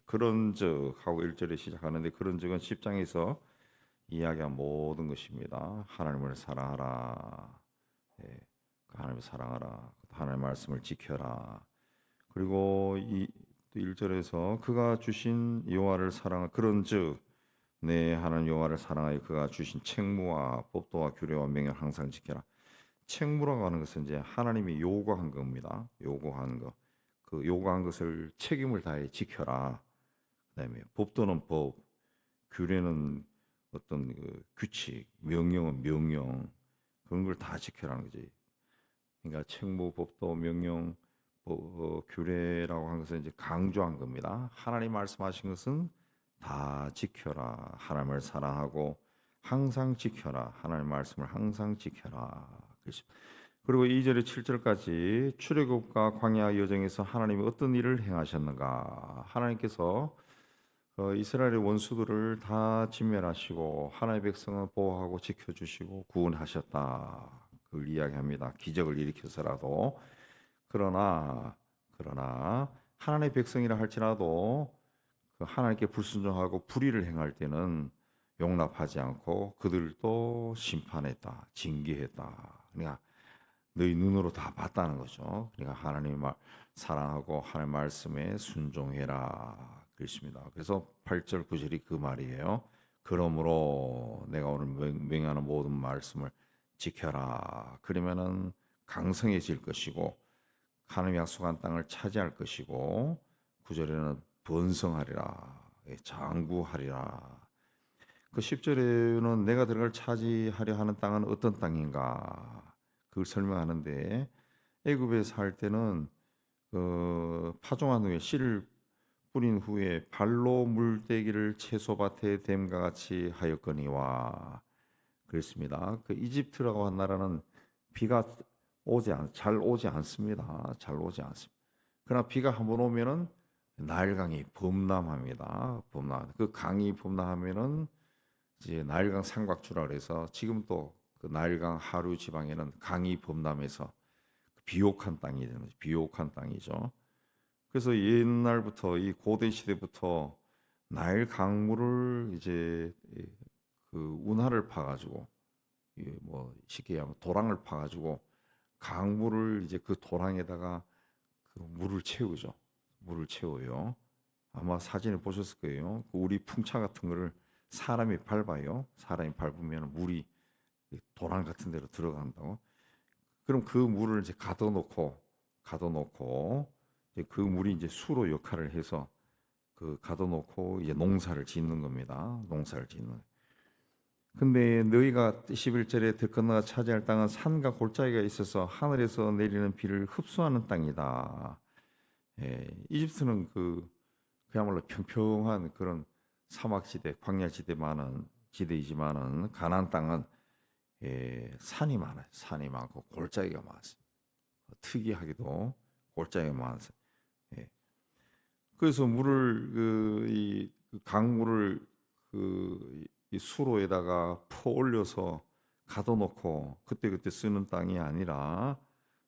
그런즉 하고 1절에 시작하는데, 그런즉은 10장에서 이야기한 모든 것입니다. 하나님을 사랑하라. 예, 하나님을 사랑하라. 하나님의 말씀을 지켜라. 그리고 또 1절에서 그가 주신 여호와를 사랑하, 그런즉 내 하나님 여호와를 사랑하여 그가 주신 책무와 법도와 규례와 명령을 항상 지켜라. 책무라고 하는 것은 이제 하나님이 요구한 겁니다. 요구한 것. 그 요구한 것을 책임을 다해 지켜라. 그다음에 법도는 법, 규례는 어떤 그 규칙, 명령은 명령, 그런 걸 다 지켜라는 거지. 그러니까 책무, 법도, 명령, 규례라고 하는 것은 이제 강조한 겁니다. 하나님 말씀하신 것은 다 지켜라. 하나님을 사랑하고 항상 지켜라. 하나님 말씀을 항상 지켜라. 그리고 2절에 7절까지 출애굽과 광야 여정에서 하나님이 어떤 일을 행하셨는가? 하나님께서 이스라엘의 원수들을 다 진멸하시고 하나님의 백성을 보호하고 지켜주시고 구원하셨다. 그걸 이야기합니다. 기적을 일으켜서라도. 그러나 하나님의 백성이라 할지라도 그 하나님께 불순종하고 불의를 행할 때는 용납하지 않고 그들도 심판했다, 징계했다. 그러니까 너희 눈으로 다 봤다는 거죠. 그러니까 하나님을 사랑하고 하나님 말씀에 순종해라. 그렇습니다. 그래서 8절 9절이 그 말이에요. 그러므로 내가 오늘 명하는 모든 말씀을 지켜라. 그러면은 강성해질 것이고 하나님 약속한 땅을 차지할 것이고 9절에는 번성하리라. 장구하리라. 그 10절에는 내가 들어갈 차지하려 하는 땅은 어떤 땅인가? 그걸 설명하는데, 애굽에 살 때는 파종한 후에 씨를 뿌린 후에 발로 물대기를 채소밭에 댐과 같이 하였거니와 그랬습니다. 그 이집트라고 한 나라는 비가 잘 오지 않습니다. 잘 오지 않습니다. 그러나 비가 한번 오면은 나일강이 범람합니다. 그 강이 범람하면은 이제 나일강 삼각주라 그래서 지금 또 그 나일강 하류 지방에는 강이 범람해서 비옥한 땅이 되는 거죠. 비옥한 땅이죠. 그래서 옛날부터 이 고대 시대부터 나일 강물을 이제 그 운하를 파가지고 뭐 쉽게 얘기하면 도랑을 파가지고 강물을 이제 그 도랑에다가 그 물을 채우죠. 물을 채워요. 아마 사진을 보셨을 거예요. 그 우리 풍차 같은 거를 사람이 밟아요. 사람이 밟으면 물이 도랑 같은 데로 들어간다고. 그럼 그 물을 이제 가둬놓고 이제 그 물이 이제 수로 역할을 해서 그 가둬놓고 이제 농사를 짓는 겁니다. 농사를 짓는. 근데 너희가 11절에 들건너가 차지할 땅은 산과 골짜기가 있어서 하늘에서 내리는 비를 흡수하는 땅이다. 예, 이집트는 그야말로 평평한 그런 사막지대, 광야지대 많은 지대이지만은 가나안 땅은 산이 많아요. 산이 많고 골짜기가 많습니다. 특이하게도 골짜기가 많아서. 예. 그래서 물을 이 강물을 이 수로에다가 퍼올려서 가둬놓고 그때그때 쓰는 땅이 아니라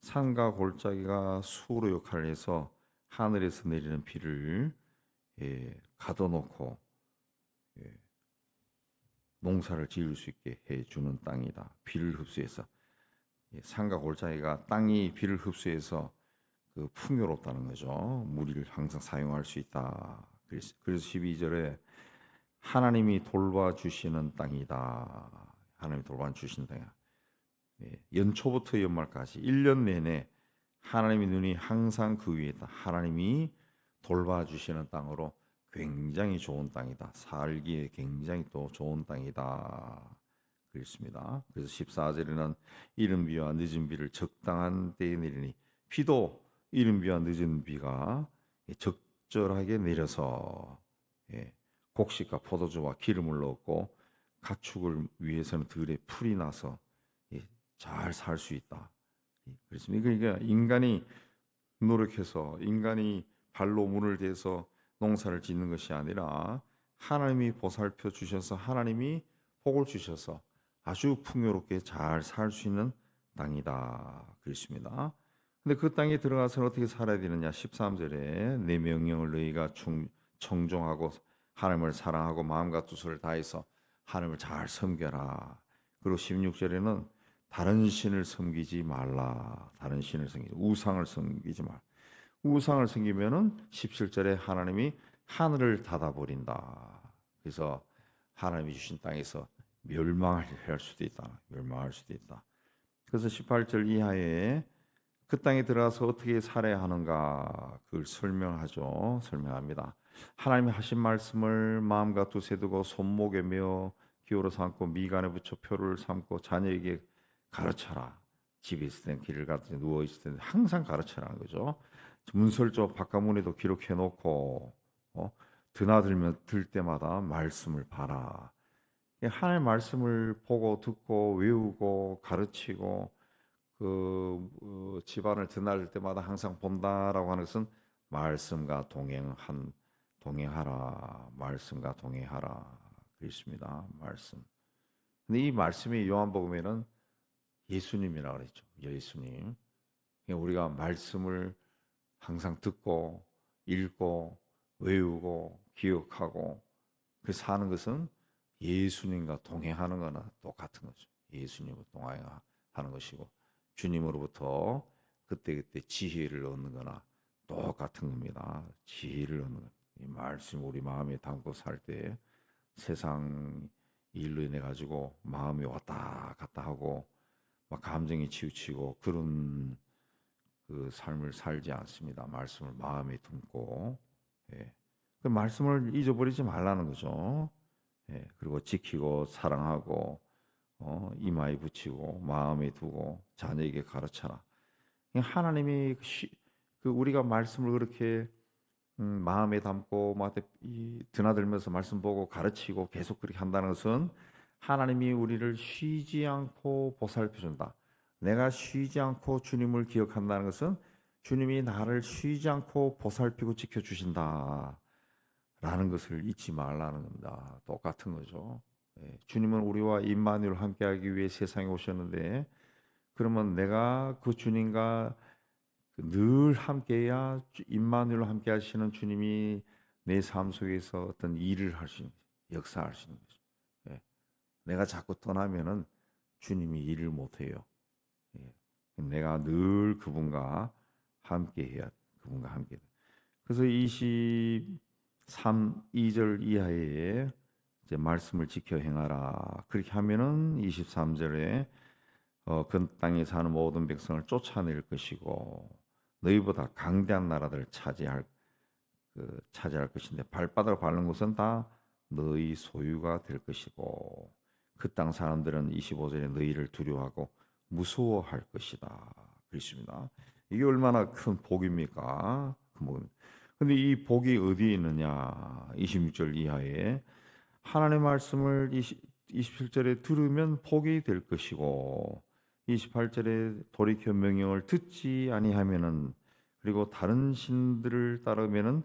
산과 골짜기가 수로 역할을 해서 하늘에서 내리는 비를 가둬놓고 농사를 지을 수 있게 해주는 땅이다. 비를 흡수해서 산과 골짜기가 땅이 비를 흡수해서 그 풍요롭다는 거죠. 물을 항상 사용할 수 있다. 그래서 12절에 하나님이 돌봐주시는 땅이다. 하나님이 돌봐주시는 땅이야. 연초부터 연말까지 1년 내내 하나님의 눈이 항상 그 위에 있다. 하나님이 돌봐주시는 땅으로 굉장히 좋은 땅이다. 살기에 굉장히 또 좋은 땅이다. 그랬습니다. 그래서 14절에는 이른 비와 늦은 비를 적당한 때에 내리니, 비도 이른 비와 늦은 비가 적절하게 내려서 곡식과 포도주와 기름을 넣고 가축을 위해서는 들에 풀이 나서 잘 살 수 있다. 그렇습니다. 그러니까 인간이 노력해서 인간이 발로 문을 대서 농사를 짓는 것이 아니라 하나님이 보살펴 주셔서 하나님이 복을 주셔서 아주 풍요롭게 잘 살 수 있는 땅이다. 그렇습니다. 근데 그 땅에 들어가서 어떻게 살아야 되느냐? 13절에 내 명령을 너희가 청종하고 하나님을 사랑하고 마음과 뜻을 다해서 하나님을 잘 섬겨라. 그리고 16절에는 다른 신을 섬기지 말라. 다른 신을 섬기지 우상을 섬기지 말. 우상을 섬기면은 17절에 하나님이 하늘을 닫아버린다. 그래서 하나님이 주신 땅에서 멸망할 수도 있다. 멸망할 수도 있다. 그래서 18절 이하에 그 땅에 들어가서 어떻게 살아야 하는가 그걸 설명하죠. 설명합니다. 하나님이 하신 말씀을 마음과 뜻에 두고 손목에 메어 기호로 삼고 미간에 붙여 표를 삼고 자녀에게 가르쳐라. 집에 있을 땐 길을 가든지 누워 있을 땐 항상 가르쳐라는 거죠. 문설조 바깥문에도 기록해 놓고 드나들면 들 때마다 말씀을 봐라. 하나님의 말씀을 보고 듣고 외우고 가르치고 집안을 드나들 때마다 항상 본다라고 하는 것은 말씀과 동행하라. 말씀과 동행하라. 그렇습니다. 말씀. 근데 이 말씀이 요한복음에는 예수님이라고 그랬죠. 예수님. 우리가 말씀을 항상 듣고 읽고 외우고 기억하고 그 사는 것은 예수님과 동행하는 거나 똑같은 거죠. 예수님과 동행하는 것이고 주님으로부터 그때그때 지혜를 얻는 거나 똑같은 겁니다. 지혜를 얻는 것. 이 말씀 우리 마음에 담고 살 때 세상 일로 인해 가지고 마음이 왔다 갔다 하고 막 감정이 치우치고 그런 그 삶을 살지 않습니다. 말씀을 마음에 품고 그 말씀을 잊어버리지 말라는 거죠. 그리고 지키고 사랑하고 이마에 붙이고 마음에 두고 자녀에게 가르쳐라. 하나님이 우리가 말씀을 그렇게 마음에 담고 막 드나들면서 말씀 보고 가르치고 계속 그렇게 한다는 것은 하나님이 우리를 쉬지 않고 보살펴준다. 내가 쉬지 않고 주님을 기억한다는 것은 주님이 나를 쉬지 않고 보살피고 지켜주신다. 라는 것을 잊지 말라는 겁니다. 똑같은 거죠. 주님은 우리와 임마누엘 함께하기 위해 세상에 오셨는데 그러면 내가 그 주님과 늘 함께해야 임마누엘 함께하시는 주님이 내 삶 속에서 어떤 일을 할 수 있는 역사할 수 있는 거죠. 내가 자꾸 떠나면은 주님이 일을 못해요. 내가 늘 그분과 함께해야 그분과 함께. 그래서 2절 이하에 이제 말씀을 지켜 행하라. 그렇게 하면은 23절에 그 땅에 사는 모든 백성을 쫓아낼 것이고 너희보다 강대한 나라들을 차지할 것인데 발바닥을 밟는 곳은 다 너희 소유가 될 것이고 그 땅 사람들은 25절에 너희를 두려워하고 무서워할 것이다. 그렇습니다. 이게 얼마나 큰 복입니까? 근데 이 복이 어디에 있느냐? 26절 이하에 하나님의 말씀을 27절에 들으면 복이 될 것이고 28절에 돌이켜 명령을 듣지 아니하면은 그리고 다른 신들을 따르면은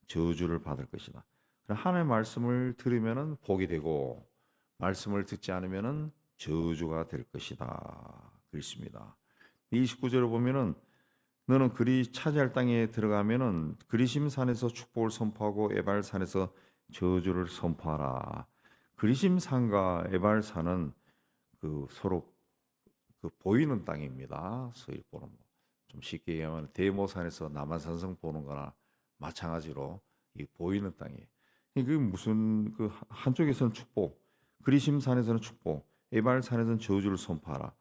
저주를 받을 것이다. 하나님의 말씀을 들으면은 복이 되고 말씀을 듣지 않으면은 저주가 될 것이다. 그렇습니다. 29절을 보면은 너는 그리 차지할 땅에 들어가면은 그리심 산에서 축복을 선포하고 에발 산에서 저주를 선포하라. 그리심 산과 에발 산은 서로 보이는 땅입니다. 서일보는 좀 쉽게 얘기하면 대모산에서 남한산성 보는 거나 마찬가지로 이 보이는 땅이에요. 이게 무슨 한쪽에서는 축복, 그리심산에서는 축복, 에발산에서는 저주를 선포하라.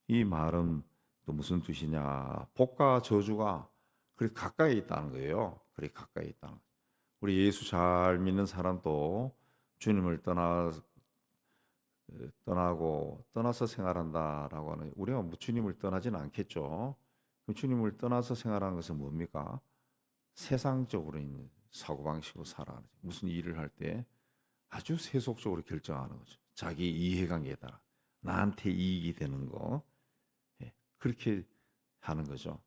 이 말은 또 무슨 뜻이냐? 복과 저주가 그렇게 가까이 있다는 거예요. 그렇게 가까이 있다. 우리 예수 잘 믿는 사람도 주님을 떠나서 생활한다라고 하는 우리가 주님을 떠나지는 않겠죠. 주님을 떠나서 생활하는 것은 뭡니까? 세상적으로 있는 사고방식으로 살아가는 무슨 일을 할 때 아주 세속적으로 결정하는 거죠. 자기 이해관계에 따라 나한테 이익이 되는 거 그렇게 하는 거죠.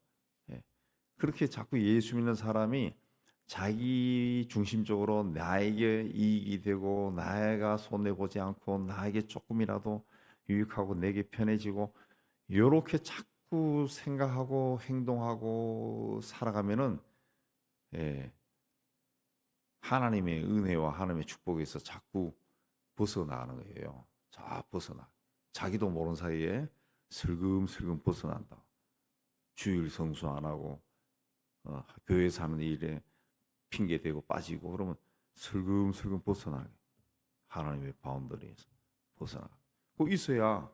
그렇게 자꾸 예수 믿는 사람이 자기 중심적으로 나에게 이익이 되고 나가 손해보지 않고 나에게 조금이라도 유익하고 내게 편해지고 이렇게 자꾸 생각하고 행동하고 살아가면은 하나님의 은혜와 하나님의 축복에서 자꾸 벗어나는 거예요. 자, 벗어나. 자기도 모르는 사이에 슬금슬금 벗어난다. 주일 성수 안 하고 교회에서 하는 일에 핑계 대고 빠지고 그러면 슬금슬금 벗어나게. 하나님의 바운더리에서 벗어나. 그 있어야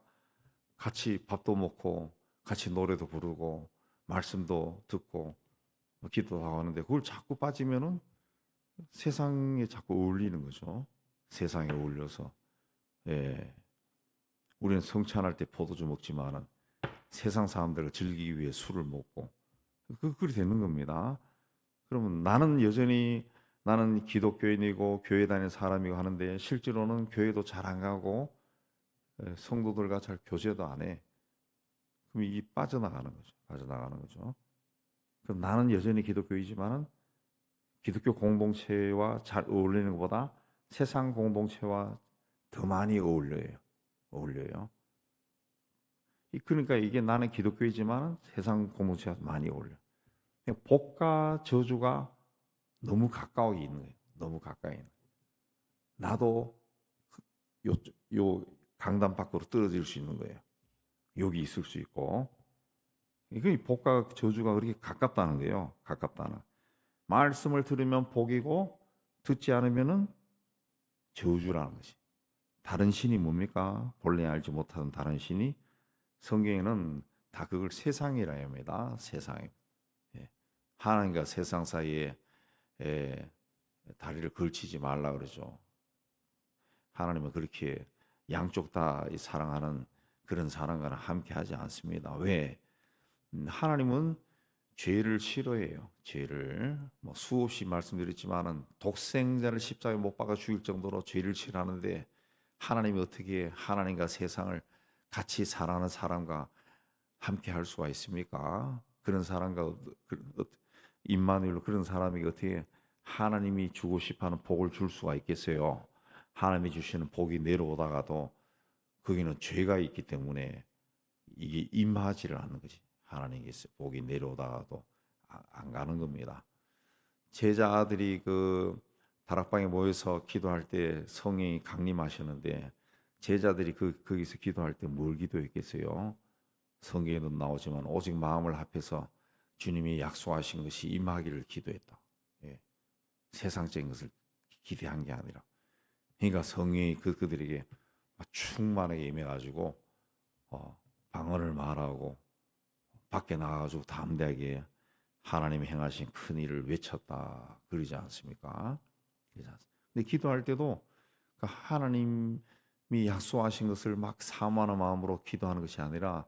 같이 밥도 먹고 같이 노래도 부르고 말씀도 듣고 기도도 하는데 그걸 자꾸 빠지면은 세상에 자꾸 어울리는 거죠. 세상에 어울려서. 예. 우리는 성찬할 때 포도주 먹지만은 세상 사람들을 즐기기 위해 술을 먹고 그렇게 되는 겁니다. 그러면 나는 여전히 나는 기독교인이고 교회 다니는 사람이고 하는데 실제로는 교회도 잘 안 가고 성도들과 잘 교제도 안 해. 그럼 이게 빠져나가는 거죠. 빠져나가는 거죠. 그럼 나는 여전히 기독교이지만은 기독교 공동체와 잘 어울리는 것보다 세상 공동체와 더 많이 어울려요. 어울려요. 그러니까 이게 나는 기독교이지만 세상 공동체와 많이 어울려. 복과 저주가 너무 가까이 있는 거예요. 너무 가까이 있는. 나도 요, 요 강단 밖으로 떨어질 수 있는 거예요. 여기 있을 수 있고. 이게 복과 저주가 그렇게 가깝다는 거예요. 가깝다는. 말씀을 들으면 복이고 듣지 않으면은 저주라는 것이. 다른 신이 뭡니까? 본래 알지 못하는 다른 신이 성경에는 다 그걸 세상이라 합니다. 세상. 예. 하나님과 세상 사이에 다리를 걸치지 말라 그러죠. 하나님은 그렇게 양쪽 다 사랑하는 그런 사랑과는 함께하지 않습니다. 왜? 하나님은 죄를 싫어해요. 죄를 수없이 말씀드렸지만은 독생자를 십자가에 못 박아 죽일 정도로 죄를 싫어하는데 하나님이 어떻게 하나님과 세상을 같이 사랑하는 사람과 함께 할 수가 있습니까? 그런 사람과 임마누엘 그런 사람이 어떻게 하나님이 주고 싶어하는 복을 줄 수가 있겠어요? 하나님이 주시는 복이 내려오다가도 거기는 죄가 있기 때문에 이게 임하지를 않는 거지. 하나님께서 복이 내려오다가도 안 가는 겁니다. 제자들이 그 다락방에 모여서 기도할 때 성령이 강림하셨는데 제자들이 거기서 기도할 때 뭘 기도했겠어요? 성경에도 나오지만 오직 마음을 합해서 주님이 약속하신 것이 임하기를 기도했다. 예. 세상적인 것을 기대한 게 아니라. 그러니까 성령이 그들에게 충만하게 임해가지고 방언을 말하고 밖에 나가가지고 담대하게 하나님이 행하신 큰 일을 외쳤다. 그러지 않습니까? 근데 기도할 때도 하나님이 약속하신 것을 막 사모하는 마음으로 기도하는 것이 아니라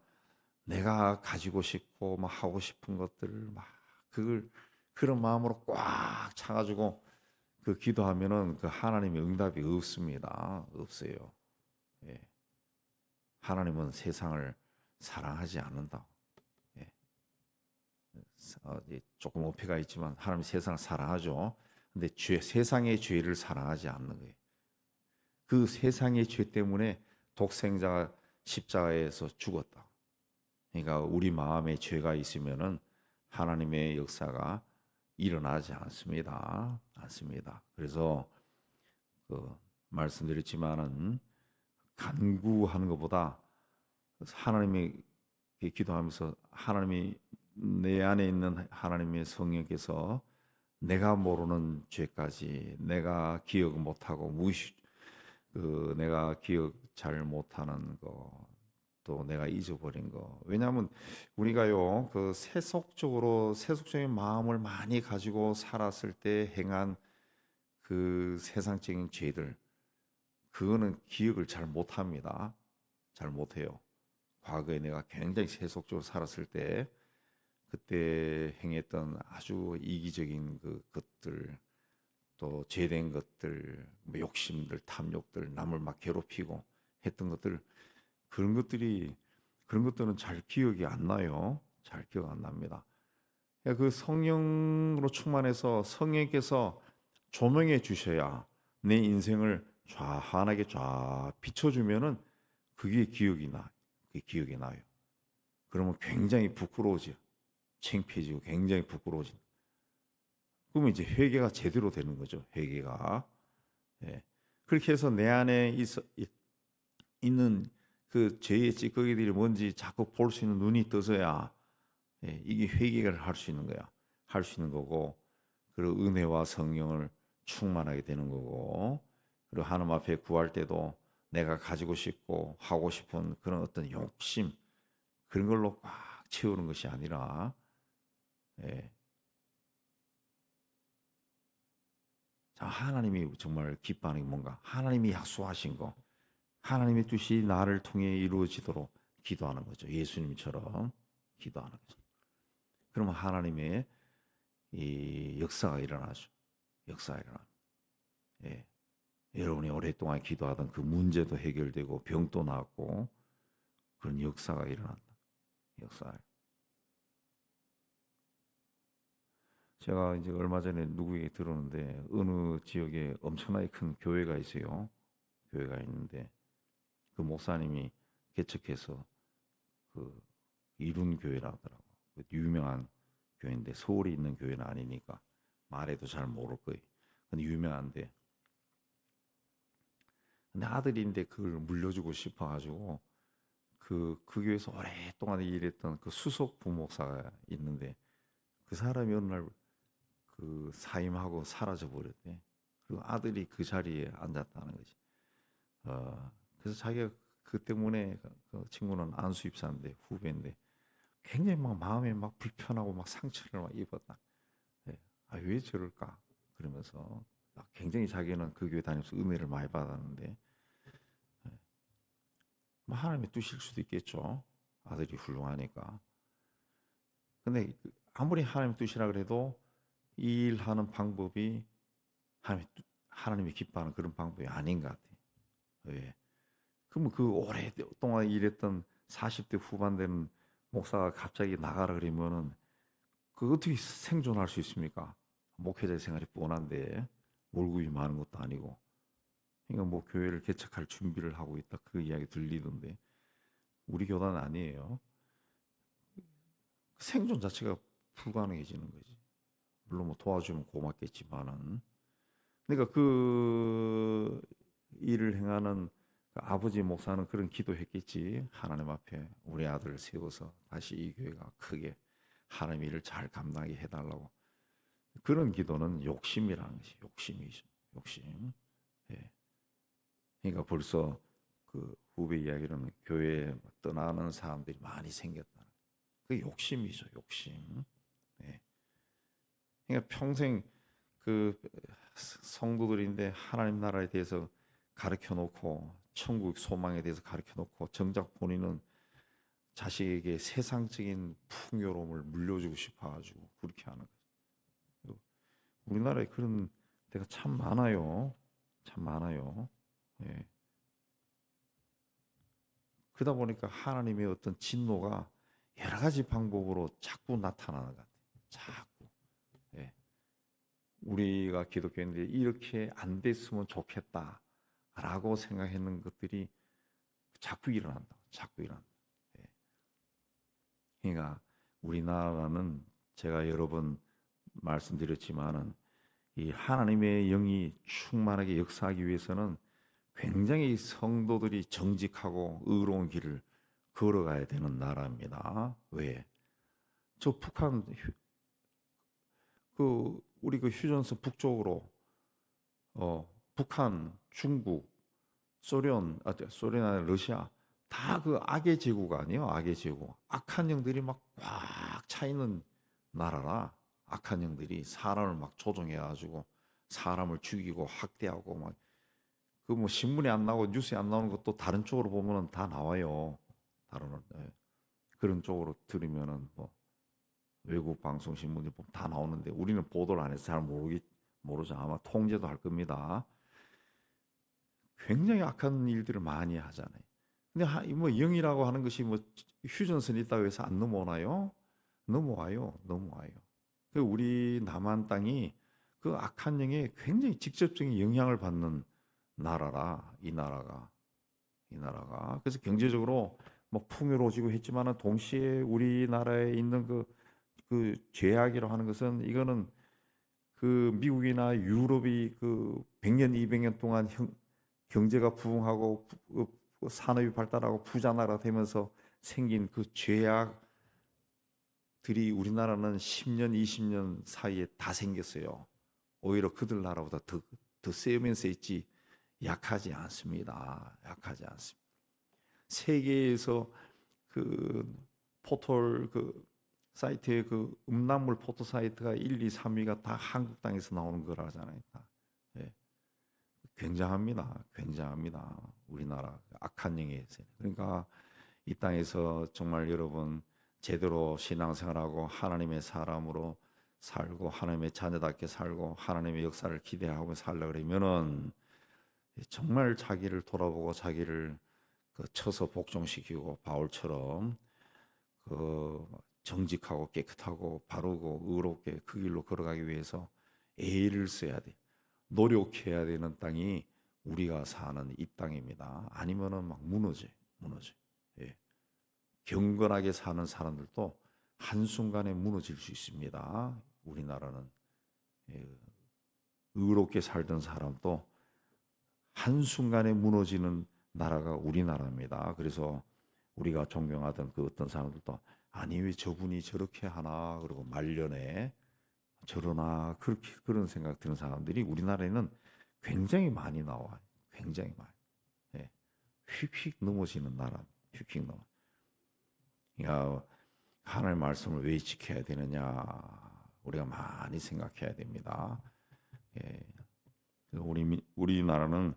내가 가지고 싶고 막 하고 싶은 것들을 막 그걸 그런 마음으로 꽉 차가지고 그 기도하면은 그 하나님의 응답이 없습니다. 없어요. 예. 하나님은 세상을 사랑하지 않는다. 예. 조금 어폐가 있지만 하나님 세상을 사랑하죠. 근데 세상의 죄를 사랑하지 않는 거예요. 그 세상의 죄 때문에 독생자가 십자가에서 죽었다. 그러니까 우리 마음에 죄가 있으면은 하나님의 역사가 일어나지 않습니다. 않습니다. 그래서 말씀드렸지만은 간구하는 것보다 하나님의 기도하면서 하나님이 내 안에 있는 하나님의 성령께서 내가 모르는 죄까지 내가 기억 못하고 내가 기억 잘 못하는 거 또 내가 잊어버린 거. 왜냐하면 우리가요 세속적인 마음을 많이 가지고 살았을 때 행한 그 세상적인 죄들 그거는 기억을 잘 못합니다. 잘 못해요. 과거에 내가 굉장히 세속적으로 살았을 때 그때 행했던 아주 이기적인 것들 또 죄된 것들 욕심들 탐욕들 남을 막 괴롭히고 했던 것들 그런 것들은 잘 기억이 안 나요. 잘 기억 안 납니다. 그 성령으로 충만해서 성령께서 조명해 주셔야 내 인생을 환하게 비춰주면은 그게 기억이 나요. 그러면 굉장히 부끄러워져. 창피해지고 굉장히 부끄러워진. 그러면 이제 회개가 제대로 되는 거죠. 회개가. 예. 그렇게 해서 내 안에 있는 그 죄의 찌꺼기들이 뭔지 자꾸 볼 수 있는 눈이 떠서야 이게 회개를 할 수 있는 거야. 할 수 있는 거고, 그리고 은혜와 성령을 충만하게 되는 거고, 그리고 하나님 앞에 구할 때도 내가 가지고 싶고 하고 싶은 그런 어떤 욕심, 그런 걸로 꽉 채우는 것이 아니라, 예. 자, 하나님이 정말 기뻐하는 게 뭔가, 하나님이 약속하신 거, 하나님의 뜻이 나를 통해 이루어지도록 기도하는 거죠. 예수님처럼 기도하는 거죠. 그러면 하나님의 이 역사가 일어나죠. 역사가 일어나. 예. 여러분이 오랫동안 기도하던 그 문제도 해결되고 병도 낫고 그런 역사가 일어난다. 역사. 제가 이제 얼마 전에 누구에게 들었는데 어느 지역에 엄청나게 큰 교회가 있어요. 교회가 있는데 그 목사님이 개척해서 그 이룬 교회라 하더라고. 그 유명한 교회인데 서울에 있는 교회는 아니니까 말해도 잘 모를 거예요. 근데 유명한데 근데 아들인데 그걸 물려주고 싶어가지고 그 교회에서 오랫동안 일했던 그 수석 부목사가 있는데 그 사람이 어느 날 그 사임하고 사라져 버렸대. 그리고 아들이 그 자리에 앉았다는 거지. 그래서 자기가 그 때문에 그 친구는 안수 입사인데 후배인데 굉장히 막 마음에 막 불편하고 막 상처를 막 입었다. 예. 아, 왜 저럴까? 그러면서 굉장히 자기는 그 교회 다니면서 은혜를 많이 받았는데 뭐 하나님의 뜻일 수도 있겠죠. 아들이 훌륭하니까. 근데 아무리 하나님의 뜻이라 그래도 이 일하는 방법이 하나님이 기뻐하는 그런 방법이 아닌 것 같아요. 왜? 그러면 그 오랫동안 일했던 40대 후반 되는 목사가 갑자기 나가라 그러면은 그 어떻게 생존할 수 있습니까? 목회자의 생활이 뻔한데 월급이 많은 것도 아니고. 그러니까 뭐 교회를 개척할 준비를 하고 있다 그 이야기 들리던데 우리 교단은 아니에요. 생존 자체가 불가능해지는 거지. 물론 뭐 도와주면 고맙겠지만은. 그러니까 그 일을 행하는 그 아버지 목사는 그런 기도했겠지. 하나님 앞에 우리 아들을 세워서 다시 이 교회가 크게 하나님 일을 잘 감당하게 해달라고. 그런 기도는 욕심이라는 것이 욕심이죠. 욕심. 예. 그러니까 벌써 그 후배 이야기로는 교회에 떠나는 사람들이 많이 생겼다. 그 욕심이죠, 욕심. 예. 그러니까 평생 그 성도들인데 하나님 나라에 대해서 가르쳐 놓고 천국 소망에 대해서 가르쳐 놓고 정작 본인은 자식에게 세상적인 풍요로움을 물려주고 싶어 가지고 그렇게 하는 거죠. 우리나라에 그런 데가 참 많아요. 참 많아요. 예. 그러다 보니까 하나님의 어떤 진노가 여러 가지 방법으로 자꾸 나타나는 것 같아요. 자꾸. 예. 우리가 기독교인들이 이렇게 안 됐으면 좋겠다라고 생각했는 것들이 자꾸 일어난다. 자꾸 일어난다. 예. 그러니까 우리나라는 제가 여러 번 말씀드렸지만은 이 하나님의 영이 충만하게 역사하기 위해서는 굉장히 성도들이 정직하고 의로운 길을 걸어가야 되는 나라입니다. 왜? 저 북한 그 우리 그 휴전선 북쪽으로 북한, 중국, 소련 아니라 러시아 다 그 악의 제국 아니에요? 악의 제국. 악한 영들이 막 꽉 차 있는 나라라. 악한 영들이 사람을 막 조종해 가지고 사람을 죽이고 학대하고 막 그 뭐 신문에 안 나오고 뉴스에 안 나오는 것도 다른 쪽으로 보면은 다 나와요. 다른 그런 쪽으로 들으면은 뭐 외국 방송 신문이 보면 다 나오는데 우리는 보도를 안 해서 잘 모르죠. 아마 통제도 할 겁니다. 굉장히 악한 일들을 많이 하잖아요. 근데 뭐 영이라고 하는 것이 뭐 휴전선이 있다고 해서 안 넘어오나요? 넘어와요. 넘어와요. 그 우리 남한 땅이 그 악한 영에 굉장히 직접적인 영향을 받는 나라라. 이 나라가. 그래서 경제적으로 뭐 풍요로워지고 했지만은 동시에 우리나라에 있는 그 죄악이라고 하는 것은 이거는 그 미국이나 유럽이 그 100년, 200년 동안 경제가 부흥하고 산업이 발달하고 부자 나라 되면서 생긴 그 죄악들이 우리나라는 10년, 20년 사이에 다 생겼어요. 오히려 그들 나라보다 더 세면서 있지 약하지 않습니다. 약하지 않습니다. 세계에서 그 포털 그 사이트에 그 음란물 포털 사이트가 1, 2, 3위가 다 한국 땅에서 나오는 거라잖아요. 다. 예. 굉장합니다. 굉장합니다. 우리나라 악한 영에서. 그러니까 이 땅에서 정말 여러분 제대로 신앙생활하고 하나님의 사람으로 살고 하나님의 자녀답게 살고 하나님의 역사를 기대하고 살려 그러면은 정말 자기를 돌아보고 자기를 그 쳐서 복종시키고 바울처럼 그 정직하고 깨끗하고 바르고 의롭게 그 길로 걸어가기 위해서 애를 써야 돼. 노력해야 되는 땅이 우리가 사는 이 땅입니다. 아니면은 막 무너져. 예. 경건하게 사는 사람들도 한순간에 무너질 수 있습니다. 우리나라는 예. 의롭게 살던 사람도 한순간에 무너지는 나라가 우리나라입니다. 그래서 우리가 존경하던 그 어떤 사람들도 아니 왜 저분이 저렇게 하나 그러고 말년에 저러나 그렇게 그런 생각 드는 사람들이 우리나라에는 굉장히 많이 나와요. 굉장히 많이. 예. 휙휙 넘어지는 나라. 휙휙 넘어. 그러니까 하나님의 말씀을 왜 지켜야 되느냐 우리가 많이 생각해야 됩니다. 예. 우리나라는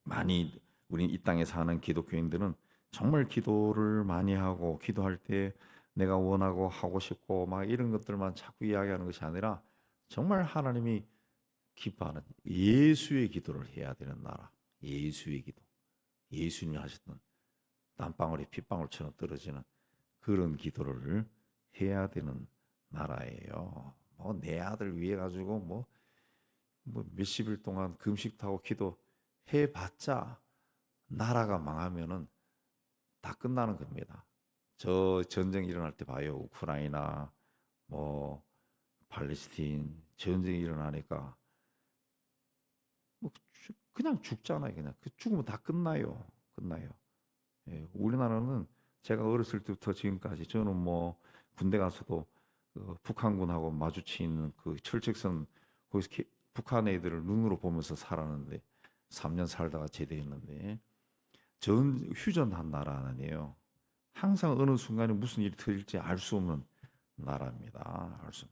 많이 우리 이 땅에 사는 기독교인들은 정말 기도를 많이 하고 기도할 때 내가 원하고 하고 싶고 막 이런 것들만 자꾸 이야기하는 것이 아니라 정말 하나님이 기뻐하는 예수의 기도를 해야 되는 나라. 예수의 기도. 예수님이 하셨던 땀방울이 핏방울처럼 떨어지는 그런 기도를 해야 되는 나라예요. 뭐 내 아들 위해 가지고 뭐 몇십일 동안 금식하고 기도해봤자 나라가 망하면은 다 끝나는 겁니다. 저 전쟁 일어날 때 봐요. 우크라이나 뭐 팔레스틴 전쟁이 일어나니까 뭐 그냥 죽잖아요. 그냥 그 죽으면 다 끝나요. 예, 우리나라는 제가 어렸을 때부터 지금까지 저는 뭐 군대 가서도 북한군하고 마주치는 그 철책선 거기서 북한 애들을 눈으로 보면서 살았는데 3년 살다가 제대했는데 휴전한 나라 아니에요. 항상 어느 순간에 무슨 일이 터질지 알 수 없는 나라입니다. 알 수.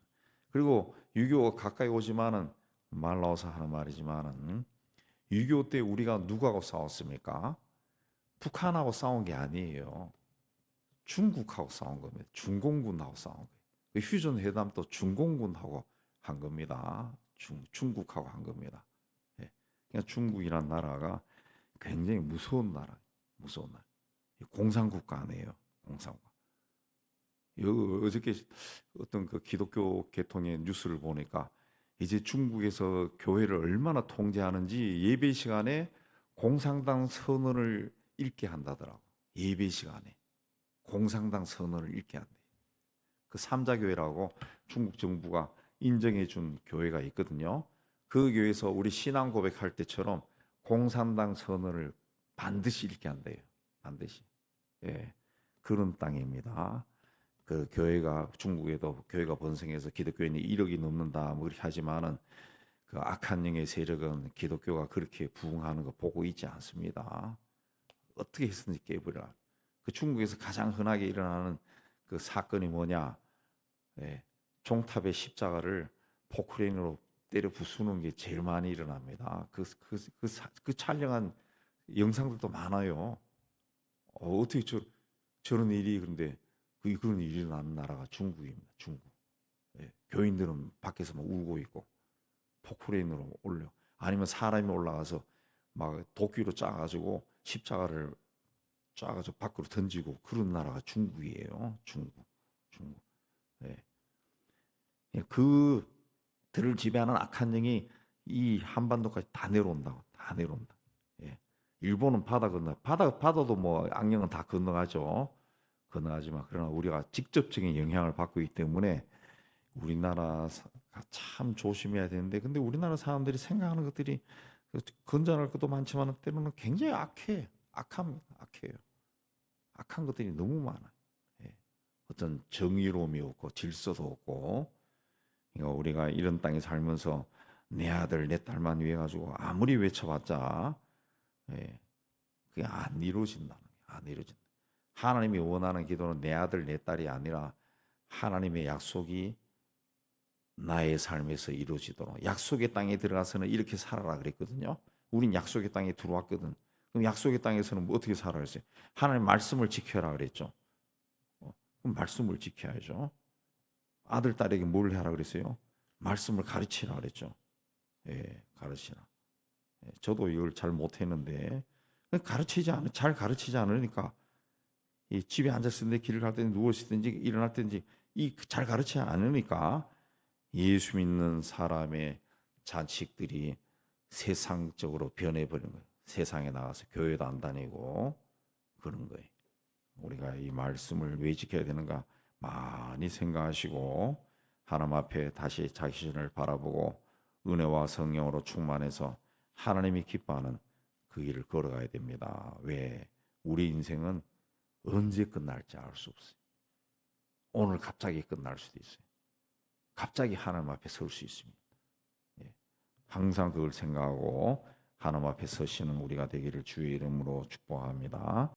그리고 6.25가 가까이 오지만은 말 나와서 하는 말이지만은 6.25 때 우리가 누구하고 싸웠습니까? 북한하고 싸운 게 아니에요. 중국하고 싸운 겁니다. 중공군하고 싸운 거예요. 그 휴전 회담도 중공군하고 한 겁니다. 중국하고 한 겁니다. 예. 그러니까 중국이란 나라가 굉장히 무서운 나라. 공산국가 아니에요. 공산국가. 어저께 어떤 그 기독교 계통의 뉴스를 보니까 이제 중국에서 교회를 얼마나 통제하는지 예배 시간에 공산당 선언을 읽게 한다더라고. 예배 시간에 공산당 선언을 읽게 한대. 그 삼자교회라고 중국 정부가 인정해 준 교회가 있거든요. 그 교회에서 우리 신앙 고백할 때처럼 공산당 선언을 반드시 읽게 한대요. 반드시. 예. 그런 땅입니다. 그 교회가 중국에도 교회가 번성해서 기독교인이 1억이 넘는다 뭐 그렇게 하지만은 그 악한 영의 세력은 기독교가 그렇게 부흥하는 거 보고 있지 않습니다. 어떻게 했든지 깨버려. 그 중국에서 가장 흔하게 일어나는 그 사건이 뭐냐? 예, 종탑의 십자가를 포크레인으로 때려 부수는 게 제일 많이 일어납니다. 그 촬영한 영상들도 많아요. 어떻게 저런 일이 그런데 그런 일이 일어나는 나라가 중국입니다. 중국. 예, 교인들은 밖에서 막 울고 있고 포크레인으로 올려. 아니면 사람이 올라가서 막 도끼로 짜가지고 십자가를 짜가지고 밖으로 던지고 그런 나라가 중국이에요. 중국. 예. 예, 그들을 지배하는 악한 영이 이 한반도까지 다 내려온다. 예. 일본은 바다 건너. 바다도 뭐 악령은 다 건너가죠. 건너가지만 그러나 우리가 직접적인 영향을 받고 있기 때문에 우리나라가 참 조심해야 되는데 근데 우리나라 사람들이 생각하는 것들이 건전할 것도 많지만 때로는 굉장히 악합니다. 악해요. 악한 것들이 너무 많아요. 예. 어떤 정의로움이 없고 질서도 없고 그러니까 우리가 이런 땅에 살면서 내 아들 내 딸만 위해 가지고 아무리 외쳐봤자 예, 그게 안 이루어진다는 거예요. 안 이루어진다. 하나님이 원하는 기도는 내 아들 내 딸이 아니라 하나님의 약속이 나의 삶에서 이루어지도록 약속의 땅에 들어가서는 이렇게 살아라 그랬거든요. 우린 약속의 땅에 들어왔거든. 그럼 약속의 땅에서는 뭐 어떻게 살아야 했어요? 하나님 말씀을 지켜라 그랬죠. 그럼 말씀을 지켜야죠. 아들 딸에게 뭘 하라 그랬어요? 말씀을 가르치라 그랬죠. 예, 가르치라. 예, 저도 이걸 잘 못했는데 잘 가르치지 않으니까 이 집에 앉았을 때 길을 갈 때는 누워 있든지 일어날 때든지 이 잘 가르치지 않으니까 예수 믿는 사람의 자식들이 세상적으로 변해버리는 거예요. 세상에 나가서 교회도 안 다니고 그런 거예요. 우리가 이 말씀을 왜 지켜야 되는가 많이 생각하시고 하나님 앞에 다시 자신을 바라보고 은혜와 성령으로 충만해서 하나님이 기뻐하는 그 길을 걸어가야 됩니다. 왜? 우리 인생은 언제 끝날지 알 수 없어요. 오늘 갑자기 끝날 수도 있어요. 갑자기 하나님 앞에 설 수 있습니다. 예. 항상 그걸 생각하고 하나님 앞에 서시는 우리가 되기를 주의 이름으로 축복합니다.